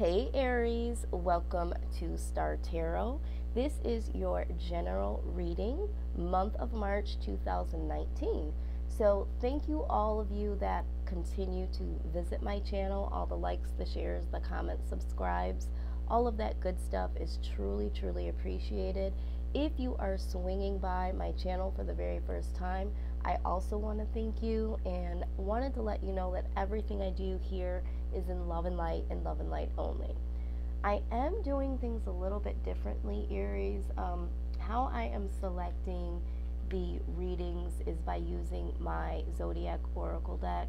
Hey Aries, welcome to Star Tarot. This is your general reading, month of March 2019. So, thank you all of you that continue to visit my channel. All the likes, the shares, the comments, subscribes, all of that good stuff is truly, truly appreciated. If you are swinging by my channel for the very first time, I also want to thank you and wanted to let you know that everything I do here is in love and light and love and light only. I am doing things a little bit differently, Aries. How I am selecting the readings is by using my Zodiac Oracle deck.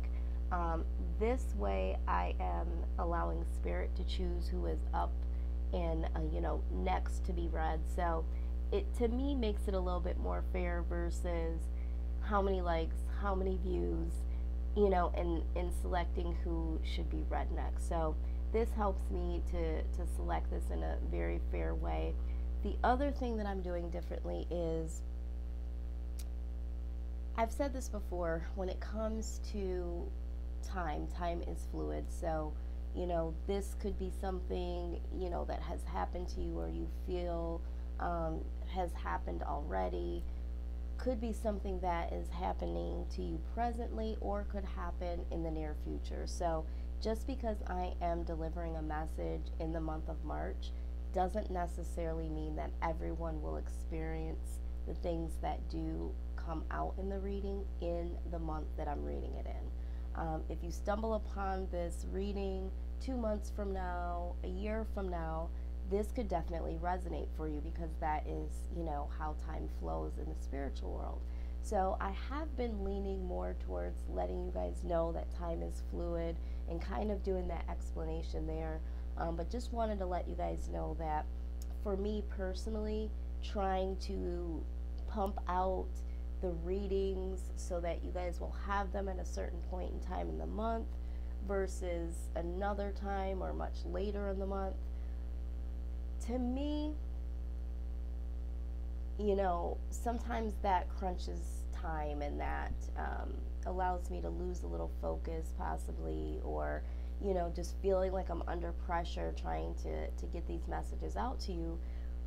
This way, I am allowing Spirit to choose who is up and next to be read. So it to me makes it a little bit more fair versus how many likes, how many views, in selecting who should be read next. So this helps me to select this in a very fair way. The other thing that I'm doing differently is, I've said this before, when it comes to time is fluid. So, this could be something, that has happened to you or you feel has happened already, could be something that is happening to you presently or could happen in the near future. So just because I am delivering a message in the month of March doesn't necessarily mean that everyone will experience the things that do come out in the reading in the month that I'm reading it in. If you stumble upon this reading 2 months from now, a year from now, this could definitely resonate for you because that is, how time flows in the spiritual world. So I have been leaning more towards letting you guys know that time is fluid and kind of doing that explanation there. But just wanted to let you guys know that for me personally, trying to pump out the readings so that you guys will have them at a certain point in time in the month versus another time or much later in the month, to me, sometimes that crunches time and that allows me to lose a little focus possibly, or, just feeling like I'm under pressure trying to get these messages out to you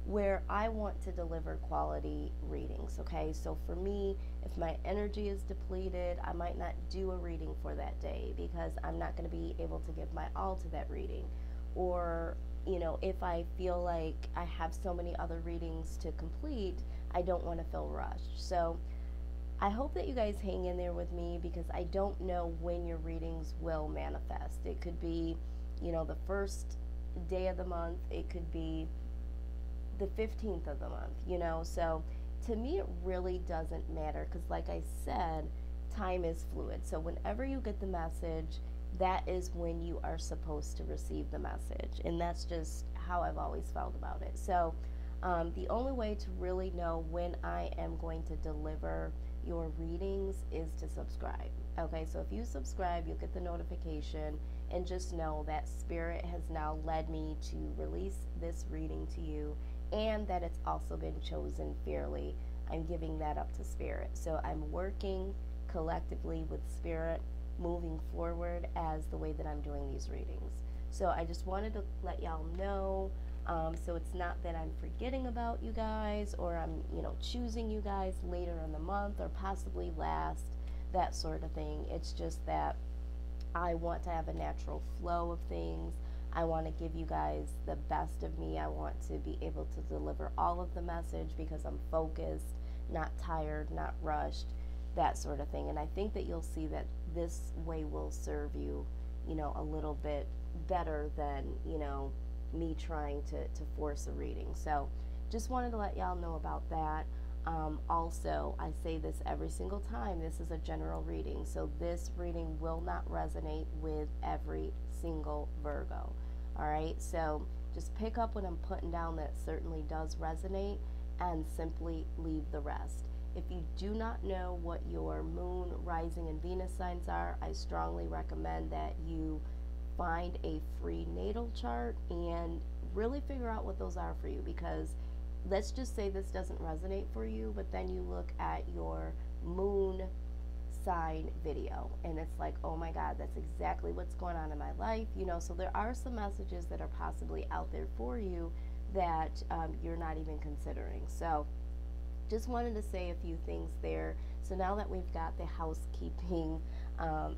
where I want to deliver quality readings, okay? So for me, if my energy is depleted, I might not do a reading for that day because I'm not going to be able to give my all to that reading. Or if I feel like I have so many other readings to complete, I don't want to feel rushed. So I hope that you guys hang in there with me because I don't know when your readings will manifest. It could be, the first day of the month, it could be the 15th of the month, So to me, it really doesn't matter because, like I said, time is fluid. So whenever you get the message, that is when you are supposed to receive the message. And that's just how I've always felt about it. So the only way to really know when I am going to deliver your readings is to subscribe. Okay, so if you subscribe, you'll get the notification and just know that Spirit has now led me to release this reading to you and that it's also been chosen fairly. I'm giving that up to Spirit. So I'm working collectively with Spirit moving forward as the way that I'm doing these readings. So I just wanted to let y'all know, so it's not that I'm forgetting about you guys or I'm choosing you guys later in the month or possibly last, that sort of thing. It's just that I want to have a natural flow of things. I want to give you guys the best of me. I want to be able to deliver all of the message because I'm focused, not tired, not rushed, that sort of thing. And I think that you'll see that this way will serve you, a little bit better than, me trying to force a reading. So just wanted to let y'all know about that. Also, I say this every single time, this is a general reading. So this reading will not resonate with every single Virgo. All right, so just pick up what I'm putting down that certainly does resonate and simply leave the rest. If you do not know what your moon, rising, and Venus signs are, I strongly recommend that you find a free natal chart and really figure out what those are for you, because let's just say this doesn't resonate for you, but then you look at your moon sign video, and it's like, oh my God, that's exactly what's going on in my life, you know. So there are some messages that are possibly out there for you that you're not even considering. So just wanted to say a few things there. So now that we've got the housekeeping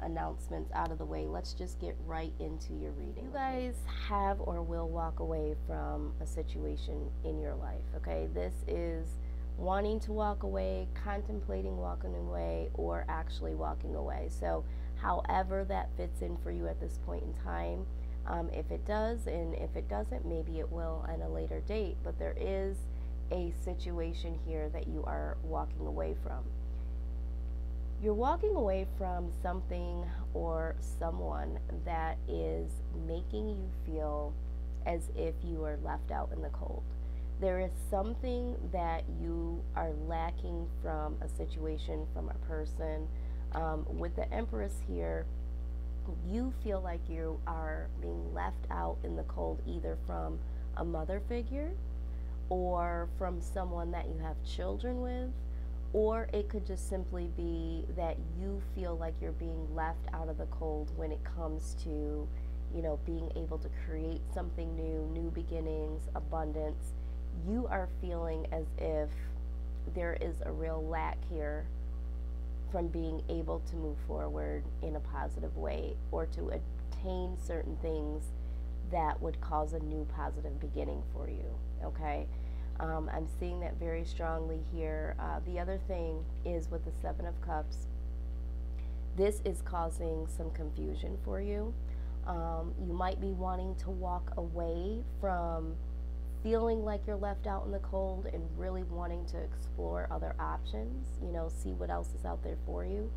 announcements out of the way, let's just get right into your reading. You guys have or will walk away from a situation in your life, okay? This is wanting to walk away, contemplating walking away, or actually walking away. So however that fits in for you at this point in time, if it does, and if it doesn't, maybe it will at a later date, but there is a situation here that you are walking away from. You're walking away from something or someone that is making you feel as if you are left out in the cold. There is something that you are lacking from a situation, from a person. With the Empress here, you feel like you are being left out in the cold, either from a mother figure or from someone that you have children with, or it could just simply be that you feel like you're being left out of the cold when it comes to, you know, being able to create something new, new beginnings, abundance. You are feeling as if there is a real lack here from being able to move forward in a positive way, or to attain certain things that would cause a new positive beginning for you, okay? I'm seeing that very strongly here. The other thing is with the Seven of Cups, this is causing some confusion for you. You might be wanting to walk away from feeling like you're left out in the cold and really wanting to explore other options, you know, see what else is out there for you.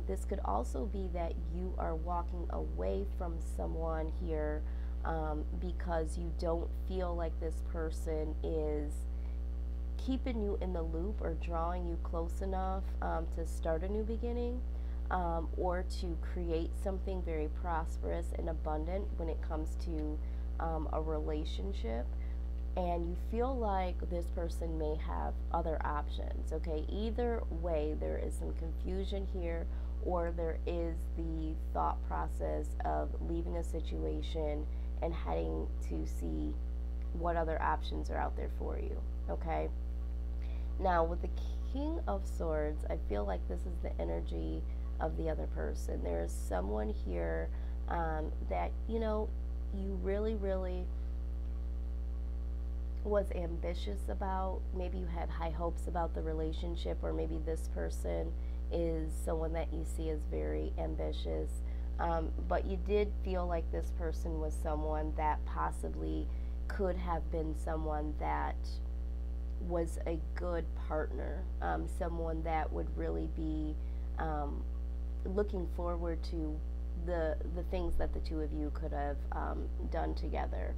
This could also be that you are walking away from someone here because you don't feel like this person is keeping you in the loop or drawing you close enough to start a new beginning, or to create something very prosperous and abundant when it comes to a relationship. And you feel like this person may have other options, okay? Either way, there is some confusion here, or there is the thought process of leaving a situation and heading to see what other options are out there for you, okay? Now, with the King of Swords, I feel like this is the energy of the other person. There is someone here that, you know, you really, really was ambitious about. Maybe you had high hopes about the relationship, or maybe this person is someone that you see as very ambitious. But you did feel like this person was someone that possibly could have been someone that was a good partner, someone that would really be looking forward to the things that the two of you could have done together,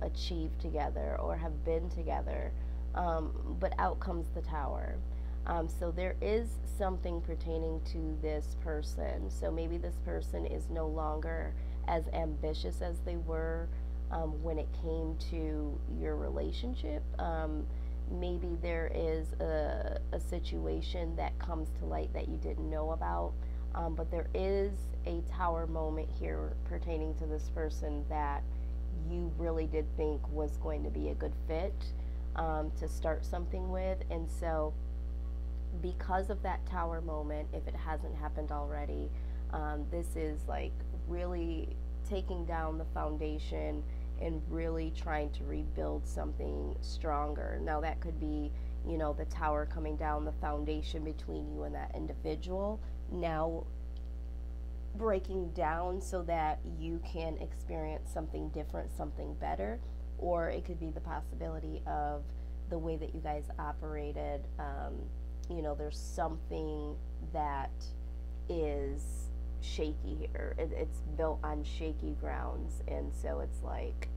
achieved together, or have been together. But out comes the Tower. So there is something pertaining to this person. So maybe this person is no longer as ambitious as they were when it came to your relationship. Maybe there is a situation that comes to light that you didn't know about. But there is a Tower moment here pertaining to this person that you really did think was going to be a good fit to start something with. And so because of that Tower moment, if it hasn't happened already, this is like really taking down the foundation and really trying to rebuild something stronger. Now that could be, you know, the Tower coming down, the foundation between you and that individual now breaking down so that you can experience something different, something better. Or it could be the possibility of the way that you guys operated. You know, there's something that is shaky here. It's built on shaky grounds, and so it's like,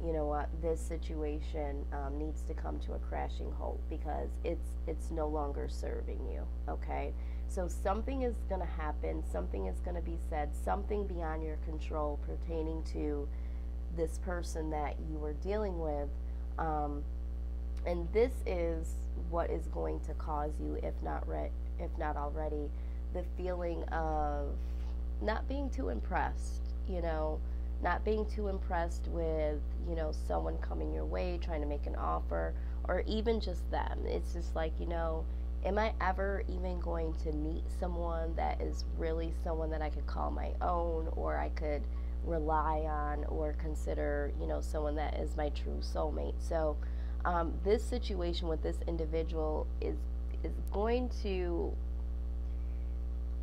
you know what, this situation needs to come to a crashing halt because it's no longer serving you, okay? So something is going to happen, something is going to be said, something beyond your control pertaining to this person that you were dealing with, and this is what is going to cause you, if not already, the feeling of not being too impressed, not being too impressed with, someone coming your way, trying to make an offer, or even just them. It's just like, am I ever even going to meet someone that is really someone that I could call my own, or I could rely on, or consider, someone that is my true soulmate? So, this situation with this individual is going to,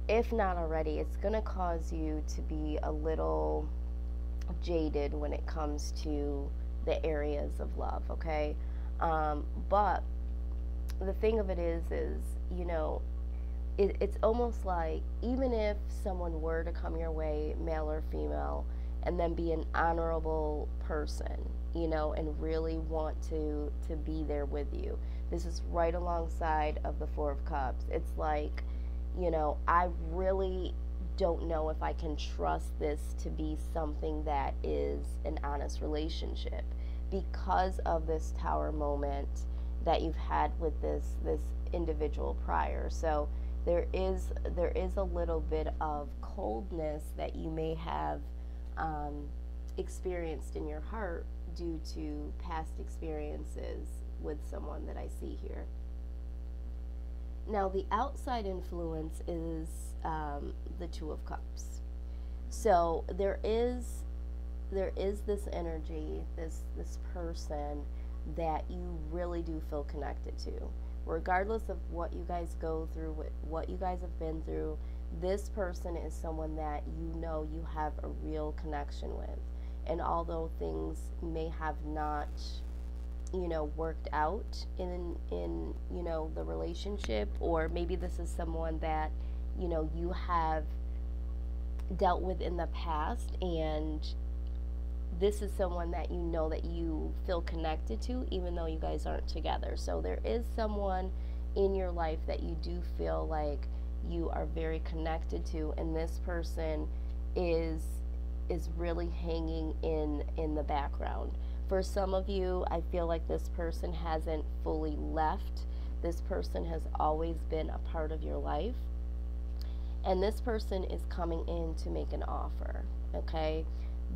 if not already, it's going to cause you to be a little jaded when it comes to the areas of love, okay? But the thing of it is, it's almost like, even if someone were to come your way, male or female, and then be an honorable person, and really want to be there with you. This is right alongside of the Four of Cups. It's like, I really don't know if I can trust this to be something that is an honest relationship, because of this Tower moment that you've had with this individual prior. So there is a little bit of coldness that you may have experienced in your heart due to past experiences with someone that I see here. Now, the outside influence is the Two of Cups. So there is this energy, this person that you really do feel connected to, regardless of what you guys go through, what you guys have been through. This person is someone that you have a real connection with, and although things may have not worked out in the relationship, or maybe this is someone that you have dealt with in the past, and this is someone that that you feel connected to, even though you guys aren't together. So there is someone in your life that you do feel like you are very connected to, and this person is really hanging in the background. For some of you, I feel like this person hasn't fully left. This person has always been a part of your life. And this person is coming in to make an offer, okay?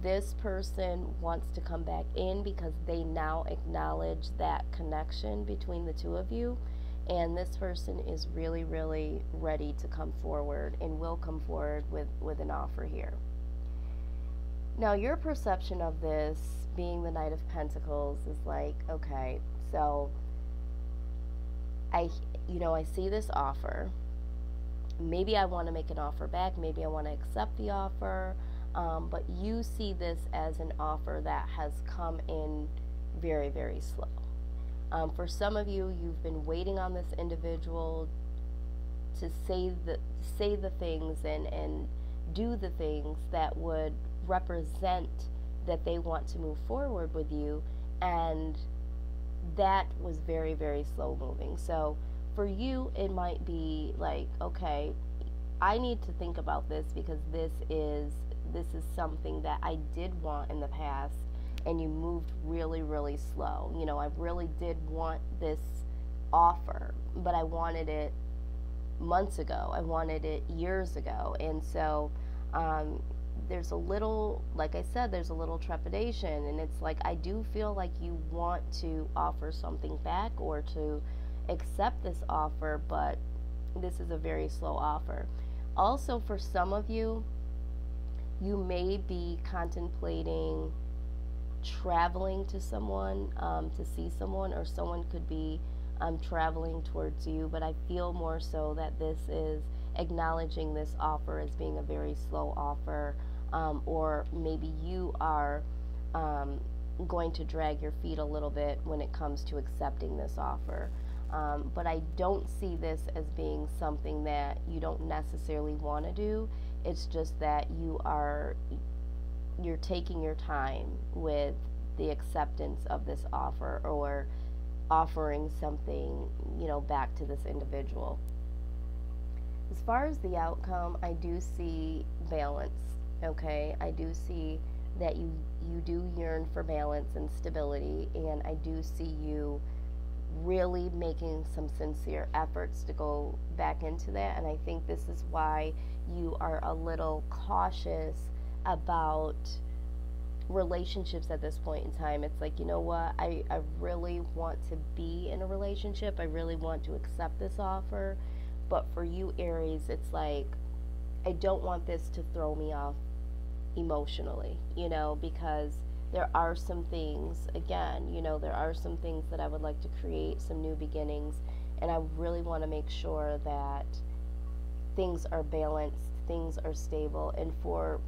This person wants to come back in because they now acknowledge that connection between the two of you. And this person is really, really ready to come forward, and will come forward with an offer here. Now, your perception of this, being the Knight of Pentacles, is like, okay, so I see this offer. Maybe I want to make an offer back. Maybe I want to accept the offer. But you see this as an offer that has come in very, very slow. For some of you, you've been waiting on this individual to say the things and do the things that would represent that they want to move forward with you, and that was very, very slow moving. So for you, it might be like, okay, I need to think about this, because this is something that I did want in the past, and you moved really, really slow. I really did want this offer, but I wanted it months ago. I wanted it years ago. And so there's a little, like I said, there's a little trepidation, and it's like, I do feel like you want to offer something back, or to accept this offer, but this is a very slow offer. Also, for some of you, you may be contemplating traveling to someone, to see someone, or someone could be traveling towards you, but I feel more so that this is acknowledging this offer as being a very slow offer, or maybe you are going to drag your feet a little bit when it comes to accepting this offer. But I don't see this as being something that you don't necessarily want to do. It's just that you're taking your time with the acceptance of this offer, or offering something, back to this individual. As far as the outcome, I do see balance, okay? I do see that you do yearn for balance and stability, and I do see you really making some sincere efforts to go back into that. And I think this is why you are a little cautious about relationships at this point in time. It's like, you know what, I really want to be in a relationship. I really want to accept this offer. But for you, Aries, it's like, I don't want this to throw me off emotionally, because there are some things, again, there are some things that I would like to create, some new beginnings, and I really want to make sure that things are balanced, things are stable. And for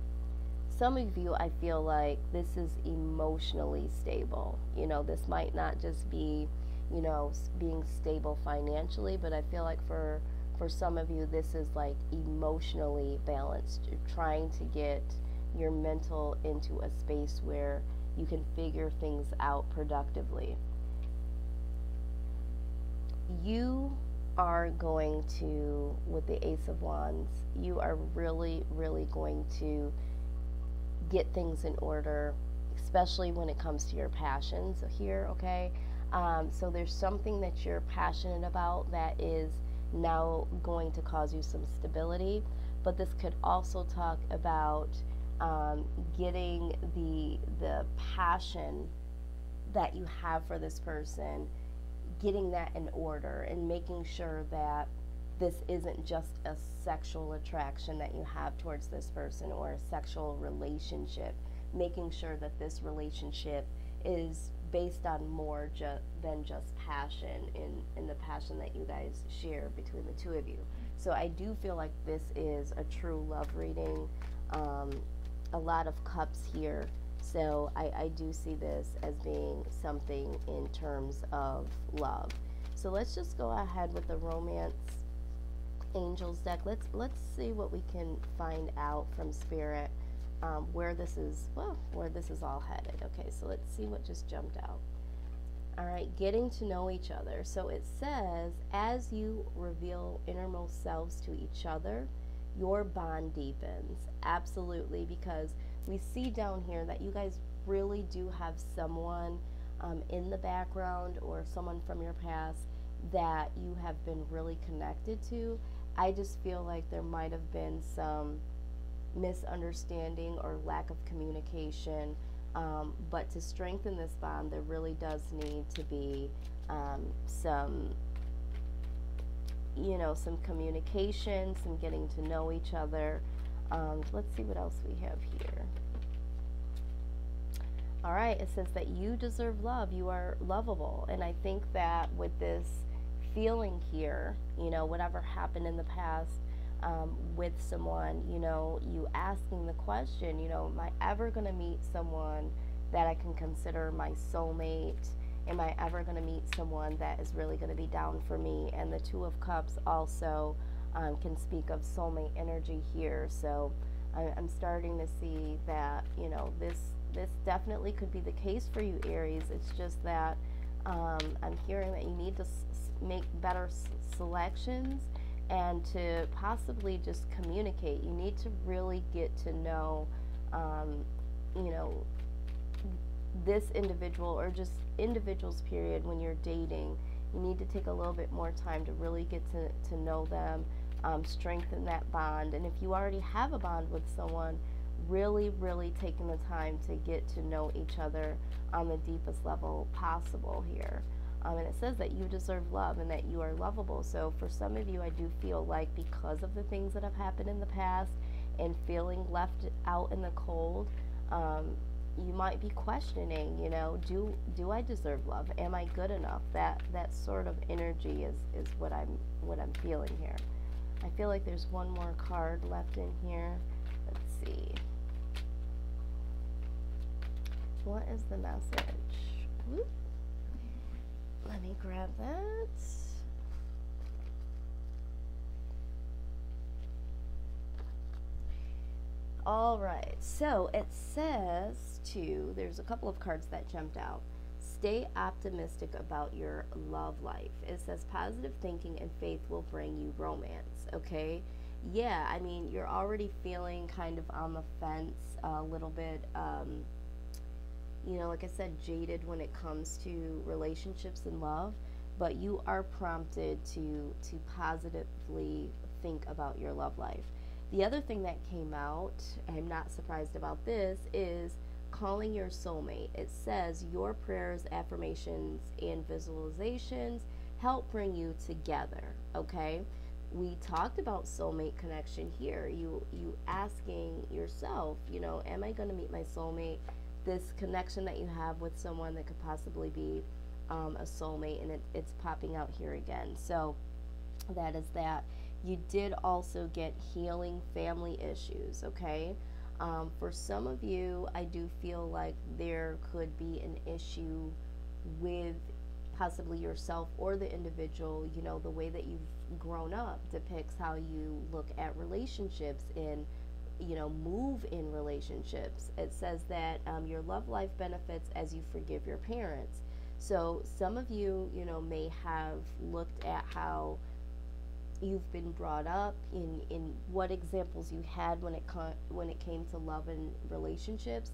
some of you, I feel like this is emotionally stable. This might not just be, being stable financially, but I feel like for some of you, this is like emotionally balanced. You're trying to get your mental into a space where you can figure things out productively. You are going to, with the Ace of Wands, you are really, really going to get things in order, especially when it comes to your passions here, okay? So there's something that you're passionate about that is now going to cause you some stability, but this could also talk about getting the passion that you have for this person, getting that in order, and making sure that this isn't just a sexual attraction that you have towards this person or a sexual relationship, making sure that this relationship is based on more than just passion in the passion that you guys share between the two of you. So I do feel like this is a true love reading. A lot of cups here. So I do see this as being something in terms of love. So let's just go ahead with the romance angels deck. Let's see what we can find out from Spirit, where this is all headed. Okay, so let's see what just jumped out. All right, getting to know each other. So it says, as you reveal innermost selves to each other, your bond deepens. Absolutely, because we see down here that you guys really do have someone in the background, or someone from your past that you have been really connected to. I just feel like there might have been some misunderstanding or lack of communication, but to strengthen this bond, there really does need to be some some communication, some getting to know each other. Let's see what else we have here. All right, it says that you deserve love. You are lovable. And I think that with this feeling here, whatever happened in the past with someone, you asking the question, am I ever going to meet someone that I can consider my soulmate? Am I ever going to meet someone that is really going to be down for me? And the Two of Cups also can speak of soulmate energy here. So I'm starting to see that, this definitely could be the case for you, Aries. It's just that I'm hearing that you need to make better selections and to possibly just communicate. You need to really get to know, this individual, or just individuals, period, when you're dating. You need to take a little bit more time to really get to know them, strengthen that bond. And if you already have a bond with someone, really, really taking the time to get to know each other on the deepest level possible here. And it says that you deserve love and that you are lovable. So for some of you, I do feel like because of the things that have happened in the past and feeling left out in the cold, you might be questioning, do I deserve love? Am I good enough? That sort of energy is what I'm feeling here. I feel like there's one more card left in here. Let's see. What is the message? Whoop. Let me grab that. All right, so it says there's a couple of cards that jumped out. Stay optimistic about your love life. It says positive thinking and faith will bring you romance, okay? Yeah, I mean, you're already feeling kind of on the fence a little bit, like I said, jaded when it comes to relationships and love. but you are prompted to positively think about your love life. The other thing that came out, I'm not surprised about this, is calling your soulmate. It says your prayers, affirmations, and visualizations help bring you together, okay? We talked about soulmate connection here. You asking yourself, am I going to meet my soulmate? This connection that you have with someone that could possibly be a soulmate, and it's popping out here again. So that is that. You did also get healing family issues, okay? For some of you, I do feel like there could be an issue with possibly yourself or the individual. The way that you've grown up depicts how you look at relationships and move in relationships. It says that your love life benefits as you forgive your parents. So some of you, may have looked at how you've been brought up, in what examples you had when it came to love and relationships,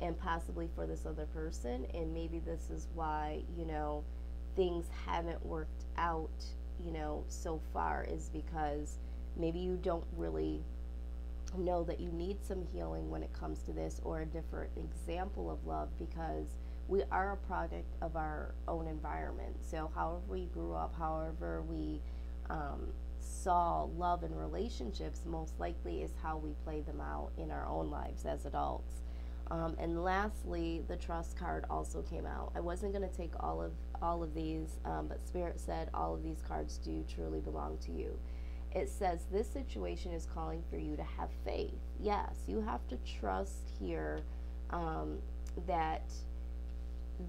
and possibly for this other person, and maybe this is why things haven't worked out so far, is because maybe you don't really know that you need some healing when it comes to this, or a different example of love, because we are a product of our own environment. So however we grew up, however we saw love and relationships, most likely is how we play them out in our own lives as adults. And lastly, the trust card also came out. I wasn't going to take all of these, but Spirit said all of these cards do truly belong to you. It says this situation is calling for you to have faith. Yes, you have to trust here that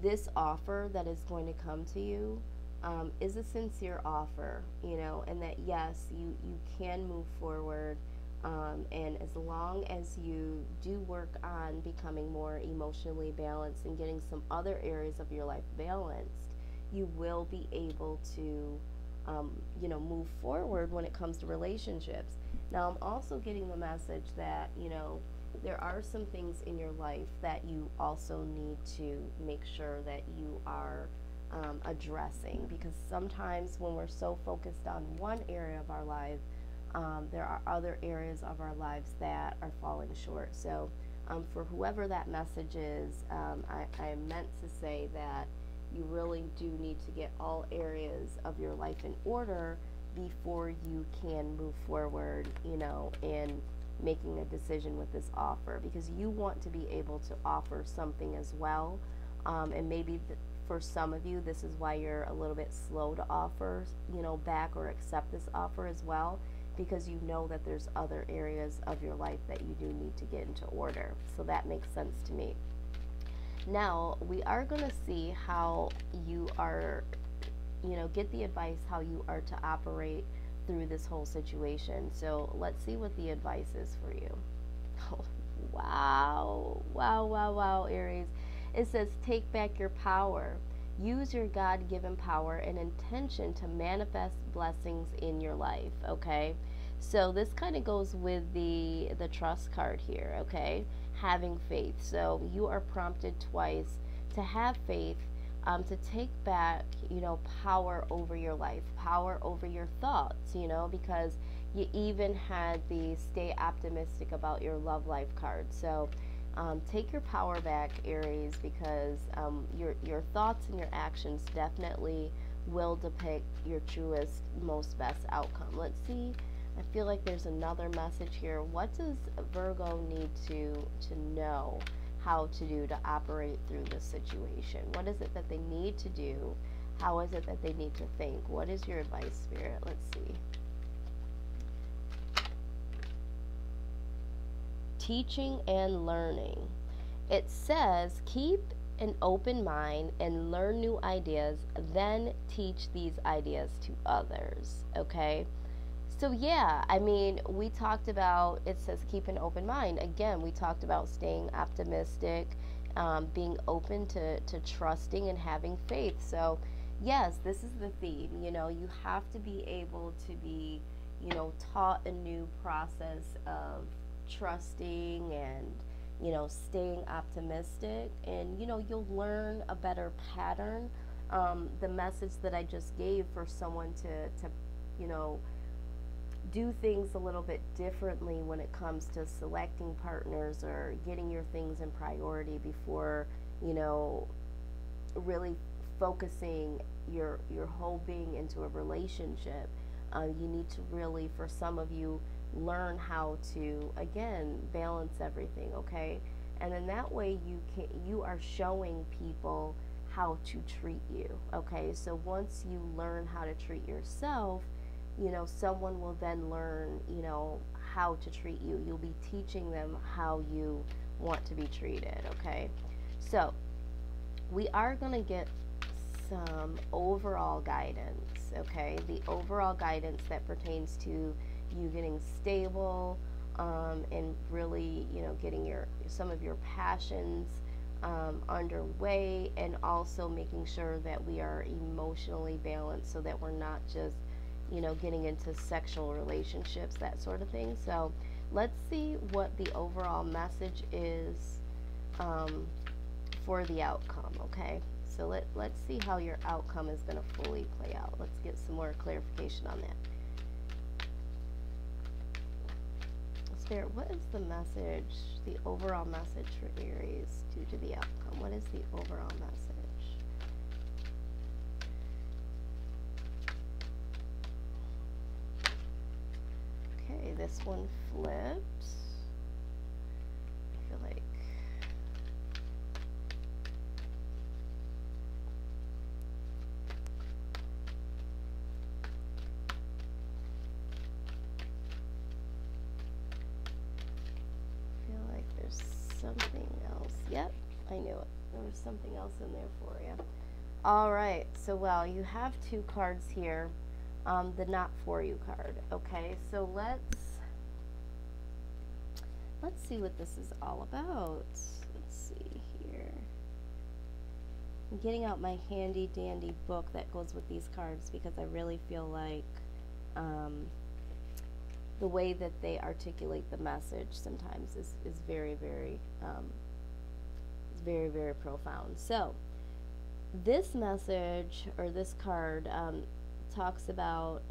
this offer that is going to come to you is a sincere offer, and that yes, you can move forward. And as long as you do work on becoming more emotionally balanced and getting some other areas of your life balanced, you will be able to, move forward when it comes to relationships. Now, I'm also getting the message that, there are some things in your life that you also need to make sure that you are addressing, because sometimes when we're so focused on one area of our life, there are other areas of our lives that are falling short. So for whoever that message is, I meant to say that you really do need to get all areas of your life in order before you can move forward, and making a decision with this offer, because you want to be able to offer something as well. And maybe for some of you, this is why you're a little bit slow to offer, back or accept this offer as well, because you know that there's other areas of your life that you do need to get into order. So that makes sense to me. Now, we are going to see how you are, get the advice how you are to operate through this whole situation. So let's see what the advice is for you. Oh, wow. Wow, wow, wow, Aries. It says, take back your power. Use your God-given power and intention to manifest blessings in your life, okay? So this kind of goes with the trust card here, okay? Having faith. So you are prompted twice to have faith, to take back, power over your life, power over your thoughts, because you even had the stay optimistic about your love life card. So take your power back, Aries, because your thoughts and your actions definitely will depict your truest, most best outcome. Let's see. I feel like there's another message here. What does Virgo need to know how to do to operate through this situation? What is it that they need to do? How is it that they need to think? What is your advice, Spirit? Let's see. Teaching and learning. It says, keep an open mind and learn new ideas, then teach these ideas to others, okay? So yeah, I mean, we talked about, it says keep an open mind. Again, we talked about staying optimistic, being open to trusting and having faith. So yes, this is the theme. You have to be able to be, taught a new process of trusting and, staying optimistic. And, you'll learn a better pattern the message that I just gave for someone to you know, do things a little bit differently when it comes to selecting partners or getting your things in priority before, you know, really focusing your whole being into a relationship. You need to really, for some of you, learn how to again balance everything, okay? And then that way you are showing people how to treat you, okay? So once you learn how to treat yourself, you know, someone will then learn, you know, how to treat you. You'll be teaching them how you want to be treated, okay? So we are going to get some overall guidance, okay? The overall guidance that pertains to you getting stable, and really, you know, getting some of your passions underway, and also making sure that we are emotionally balanced so that we're not just, you know, getting into sexual relationships, that sort of thing. So let's see what the overall message is for the outcome, okay? So let's see how your outcome is going to fully play out. Let's get some more clarification on that. Spirit, what is the message, the overall message for Aries due to the outcome? What is the overall message? Okay, this one flipped. I feel like there's something else. Yep, I knew it. There was something else in there for you. All right, so well, you have two cards here. The not for you card. Okay, so let's see what this is all about. Let's see here. I'm getting out my handy dandy book that goes with these cards because I really feel like the way that they articulate the message sometimes is very, very, very, very profound. So this message, or this card, talks about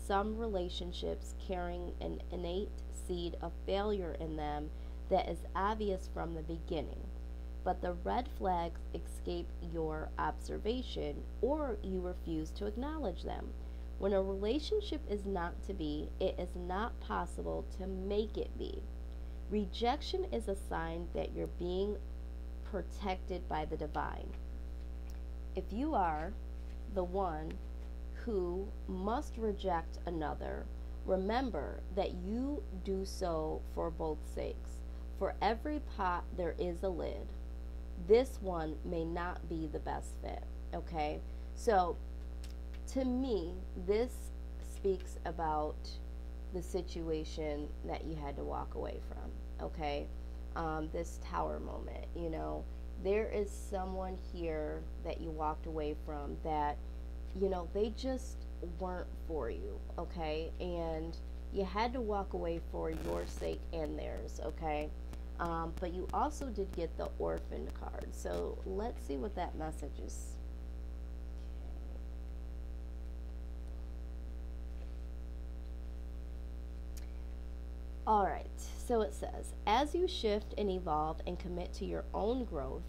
some relationships carrying an innate seed of failure in them that is obvious from the beginning, but the red flags escape your observation or you refuse to acknowledge them. When a relationship is not to be, it is not possible to make it be. Rejection is a sign that you're being protected by the divine. If you are the one who must reject another, remember that you do so for both sakes. For every pot there is a lid. This one may not be the best fit, okay? So to me, this speaks about the situation that you had to walk away from, okay? This tower moment, you know, there is someone here that you walked away from that, you know, they just weren't for you, okay? And you had to walk away for your sake and theirs, okay? But you also did get the orphan card. So let's see what that message is. All right, so it says, as you shift and evolve and commit to your own growth,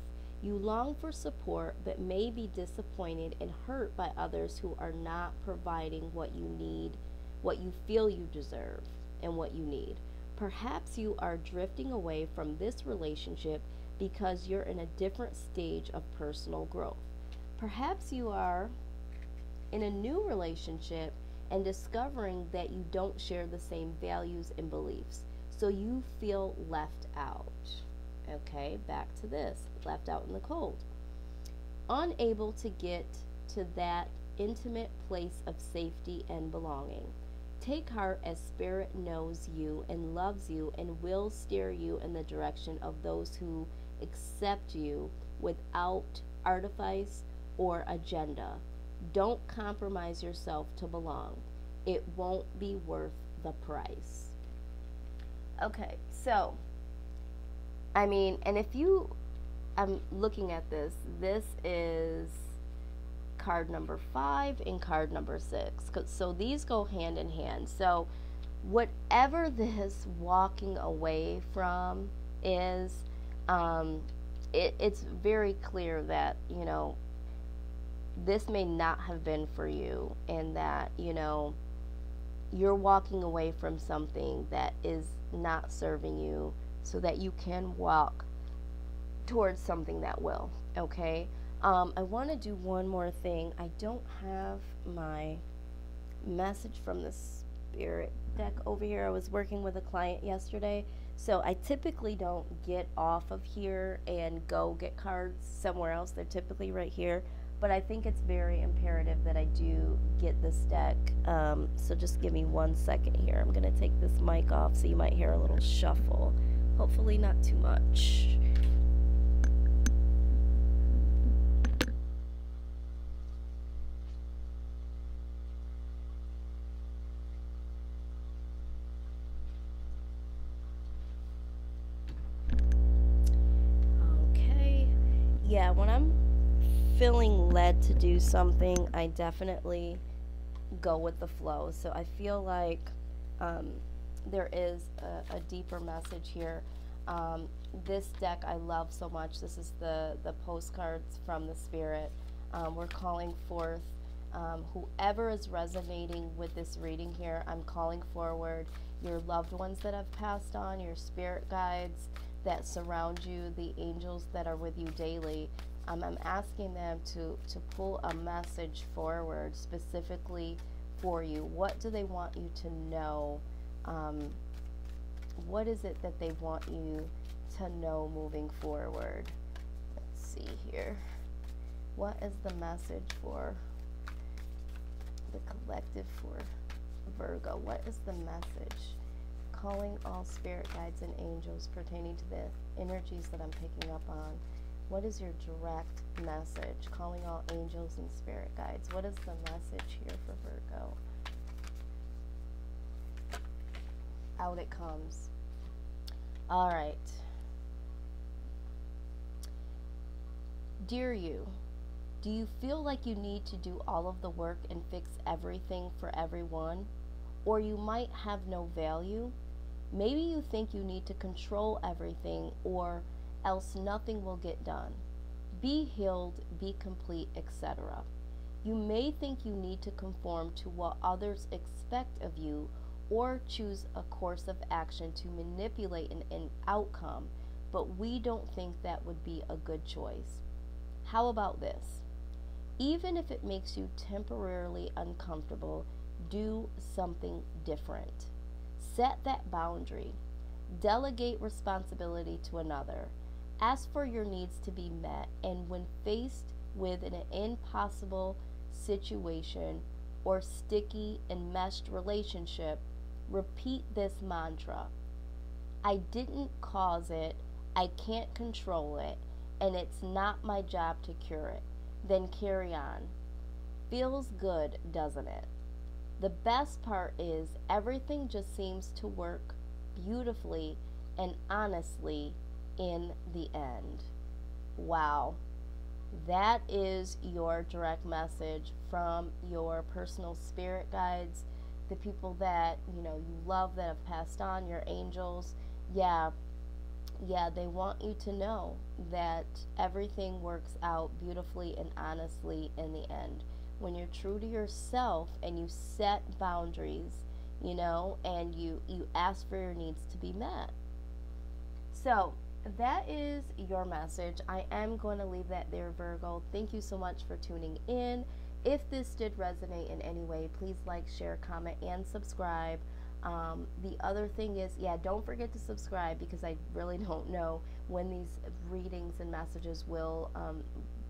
you long for support but may be disappointed and hurt by others who are not providing what you need, what you feel you deserve, and what you need. Perhaps you are drifting away from this relationship because you're in a different stage of personal growth. Perhaps you are in a new relationship and discovering that you don't share the same values and beliefs, so you feel left out. Okay, back to this, left out in the cold. Unable to get to that intimate place of safety and belonging. Take heart, as Spirit knows you and loves you and will steer you in the direction of those who accept you without artifice or agenda. Don't compromise yourself to belong. It won't be worth the price. Okay, so, I mean, and if you, I'm looking at this, this is card number 5 and card number 6. So these go hand in hand. So whatever this walking away from is, it's very clear that, you know, this may not have been for you, and that, you know, you're walking away from something that is not serving you so that you can walk towards something that will. Okay. I want to do one more thing. I don't have my message from the spirit deck over here. I was working with a client yesterday, so I typically don't get off of here and go get cards somewhere else. They're typically right here, but I think it's very imperative that I do get this deck. So just give me 1 second here. I'm going to take this mic off, so you might hear a little shuffle. Hopefully not too much. Okay. Yeah, when I'm feeling led to do something, I definitely go with the flow. So I feel like there is a deeper message here. This deck I love so much. This is the postcards from the spirit. We're calling forth whoever is resonating with this reading here. I'm calling forward your loved ones that have passed on, your spirit guides that surround you, the angels that are with you daily. I'm asking them to pull a message forward specifically for you. What do they want you to know? What is it that they want you to know moving forward? Let's see here. What is the message for the collective for Virgo? What is the message? Calling all spirit guides and angels pertaining to the energies that I'm picking up on. What is your direct message? Calling all angels and spirit guides. What is the message here for Virgo? Out it comes. All right. Dear you, do you feel like you need to do all of the work and fix everything for everyone? Or you might have no value? Maybe you think you need to control everything, or else nothing will get done. Be healed, be complete, etc. You may think you need to conform to what others expect of you, or choose a course of action to manipulate an outcome, but we don't think that would be a good choice. How about this? Even if it makes you temporarily uncomfortable, do something different. Set that boundary. Delegate responsibility to another. Ask for your needs to be met, and when faced with an impossible situation or sticky and meshed relationship, repeat this mantra. I didn't cause it, I can't control it, and it's not my job to cure it. Then carry on. Feels good, doesn't it? The best part is everything just seems to work beautifully and honestly in the end. Wow. That is your direct message from your personal spirit guides, the people that, you know, you love that have passed on, your angels. Yeah, they want you to know that everything works out beautifully and honestly in the end. When you're true to yourself and you set boundaries, you know, and you ask for your needs to be met. So that is your message. I am going to leave that there, Virgo. Thank you so much for tuning in. If this did resonate in any way, please like, share, comment, and subscribe. The other thing is, don't forget to subscribe, because I really don't know when these readings and messages will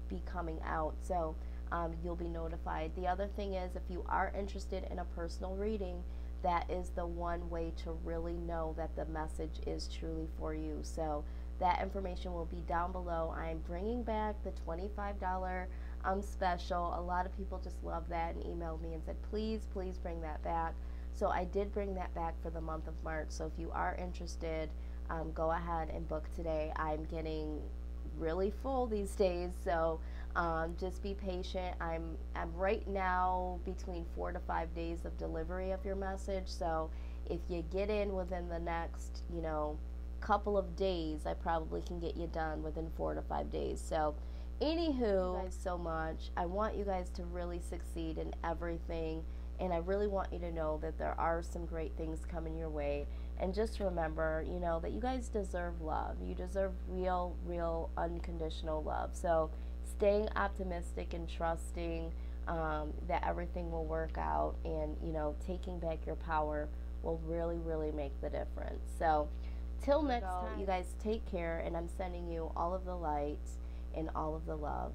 be coming out. So you'll be notified. The other thing is, if you are interested in a personal reading, that is the one way to really know that the message is truly for you. So that information will be down below. I'm bringing back the $25 special. A lot of people just love that and emailed me and said, please bring that back. So I did bring that back for the month of March. So if you are interested, go ahead and book today. I'm getting really full these days, so Just be patient. I'm right now between 4 to 5 days of delivery of your message. So if you get in within the next, couple of days, I probably can get you done within 4 to 5 days. So, anywho, thank you guys so much. I want you guys to really succeed in everything, and I really want you to know that there are some great things coming your way. And just remember, that you guys deserve love. You deserve real, real, unconditional love. So, staying optimistic and trusting that everything will work out, and taking back your power will really, really make the difference. So, till next time, you guys take care, and I'm sending you all of the light and all of the love.